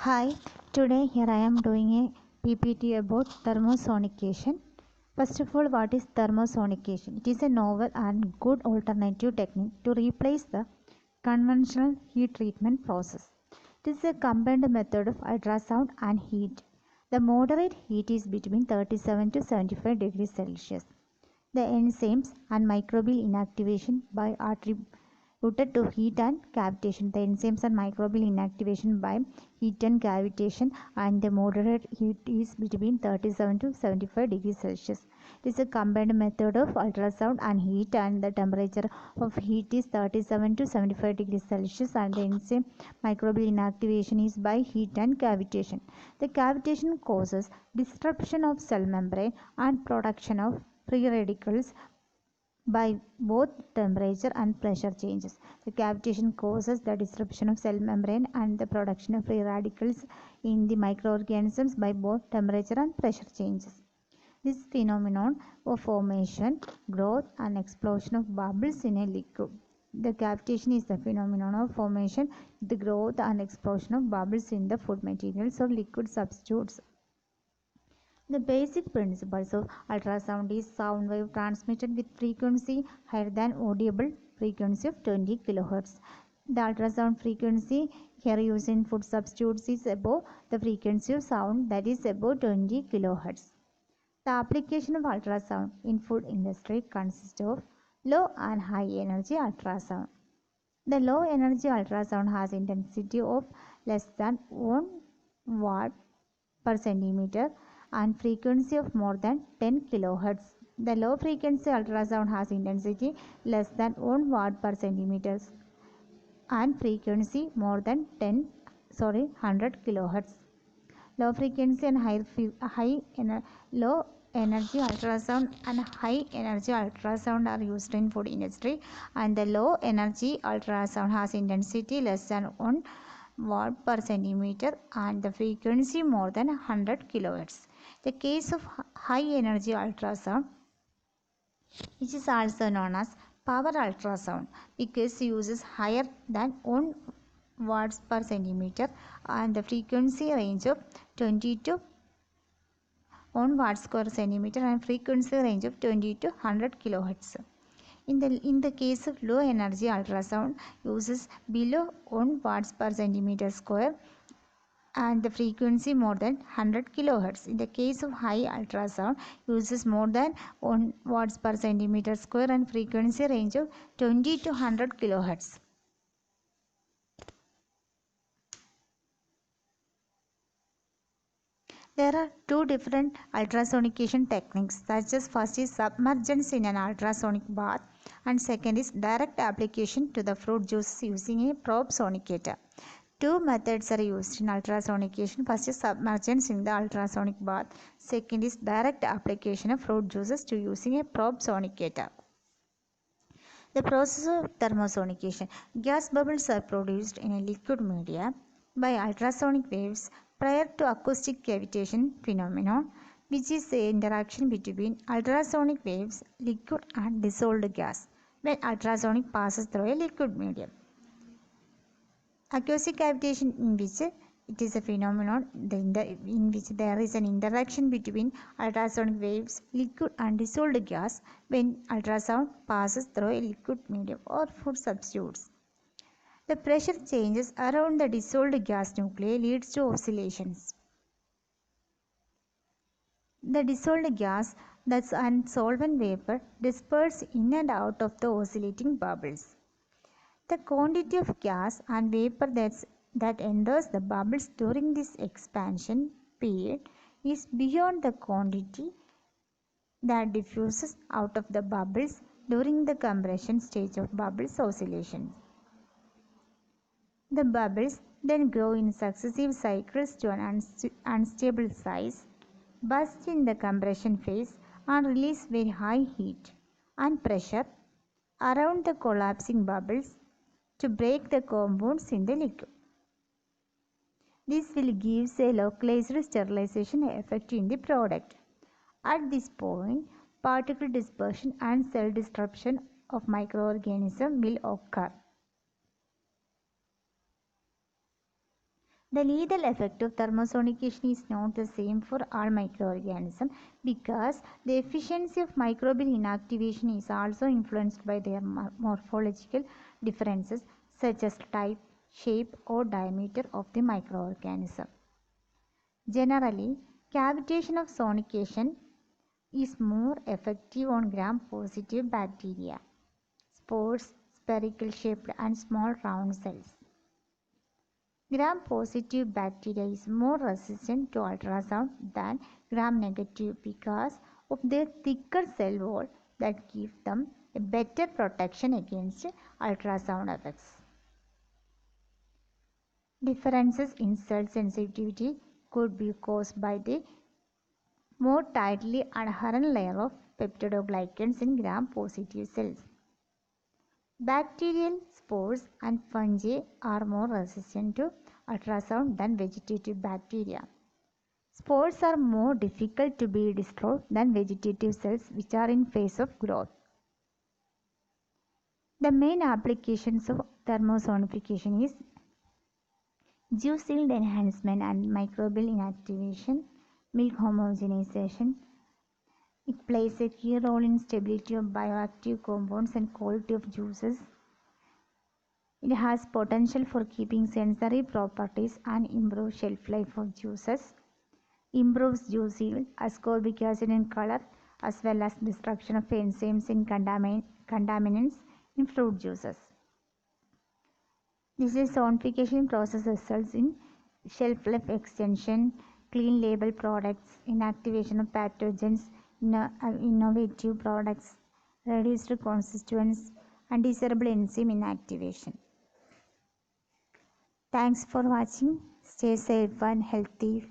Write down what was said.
Hi, today here I am doing a PPT about thermosonication. First of all, what is thermosonication? It is a novel and good alternative technique to replace the conventional heat treatment process. It is a combined method of ultrasound and heat. The moderate heat is between 37 to 75 degrees Celsius. The enzymes and microbial inactivation by attributed to heat and cavitation. The enzymes and microbial inactivation by heat and cavitation, and the moderate heat is between 37 to 75 degrees Celsius. It is a combined method of ultrasound and heat, and the temperature of heat is 37 to 75 degrees Celsius, and the enzyme microbial inactivation is by heat and cavitation. The cavitation causes disruption of cell membrane and production of free radicals by both temperature and pressure changes. The cavitation causes the disruption of cell membrane and the production of free radicals in the microorganisms by both temperature and pressure changes. This phenomenon of formation, growth and explosion of bubbles in a liquid. The cavitation is the phenomenon of formation, the growth and explosion of bubbles in the food materials or liquid substitutes. The basic principles of ultrasound is sound wave transmitted with frequency higher than audible frequency of 20 kHz. The ultrasound frequency here used in food substitutes is above the frequency of sound, that is above 20 kHz. The application of ultrasound in food industry consists of low and high energy ultrasound. The low energy ultrasound has intensity of less than 1 watt per centimeter and frequency of more than 10 kHz. The low frequency ultrasound has intensity less than 1 watt per centimeter and frequency more than 100 kHz. Low frequency and low energy ultrasound and high energy ultrasound are used in food industry, and the low energy ultrasound has intensity less than 1 watt per centimeter and the frequency more than 100 kHz. The case of high energy ultrasound, which is also known as power ultrasound, because it uses higher than 1 watts per centimeter and the frequency range of 20 to 1 watts per centimeter and frequency range of 20 to 100 kHz. In the case of low energy ultrasound, uses below 1 watts per centimeter square and the frequency more than 100 kHz. In the case of high ultrasound, uses more than 1 watts per centimeter square and frequency range of 20 to 100 kHz. There are two different ultrasonication techniques, such as first is submergence in an ultrasonic bath and second is direct application to the fruit juice using a probe sonicator. Two methods are used in ultrasonication. First is submergence in the ultrasonic bath. Second is direct application of fruit juices to using a probe sonicator. The process of thermosonication. Gas bubbles are produced in a liquid media by ultrasonic waves prior to acoustic cavitation phenomenon, which is the interaction between ultrasonic waves, liquid and dissolved gas when ultrasonic passes through a liquid medium. Acoustic cavitation, in which it is a phenomenon in which there is an interaction between ultrasonic waves, liquid and dissolved gas when ultrasound passes through a liquid medium or food substitutes. The pressure changes around the dissolved gas nuclei leads to oscillations. The dissolved gas, that's and solvent vapor, disperse in and out of the oscillating bubbles. The quantity of gas and vapor that enters the bubbles during this expansion period is beyond the quantity that diffuses out of the bubbles during the compression stage of bubbles oscillation. The bubbles then grow in successive cycles to an unstable size, burst in the compression phase and release very high heat and pressure around the collapsing bubbles to break the compounds in the liquid. This will give a localized sterilization effect in the product. At this point, particle dispersion and cell disruption of microorganisms will occur. The lethal effect of thermosonication is not the same for all microorganisms because the efficiency of microbial inactivation is also influenced by their morphological differences such as type, shape or diameter of the microorganism. Generally, cavitation of sonication is more effective on gram-positive bacteria, spores, spherical shaped and small round cells. Gram-positive bacteria is more resistant to ultrasound than gram-negative because of their thicker cell wall that give them a better protection against ultrasound effects. Differences in cell sensitivity could be caused by the more tightly adherent layer of peptidoglycans in gram-positive cells. Bacterial spores and fungi are more resistant to ultrasound than vegetative bacteria. Spores are more difficult to be destroyed than vegetative cells which are in phase of growth. The main applications of thermosonification is juice yield enhancement and microbial inactivation, milk homogenization. It plays a key role in stability of bioactive compounds and quality of juices. It has potential for keeping sensory properties and improve shelf life of juices. Improves juice yield, ascorbic acid in color, as well as destruction of enzymes in contaminants in fruit juices. This is sonification process results in shelf life extension, clean label products, inactivation of pathogens, innovative products, reduced constituents, undesirable enzyme inactivation. Thanks for watching. Stay safe and healthy.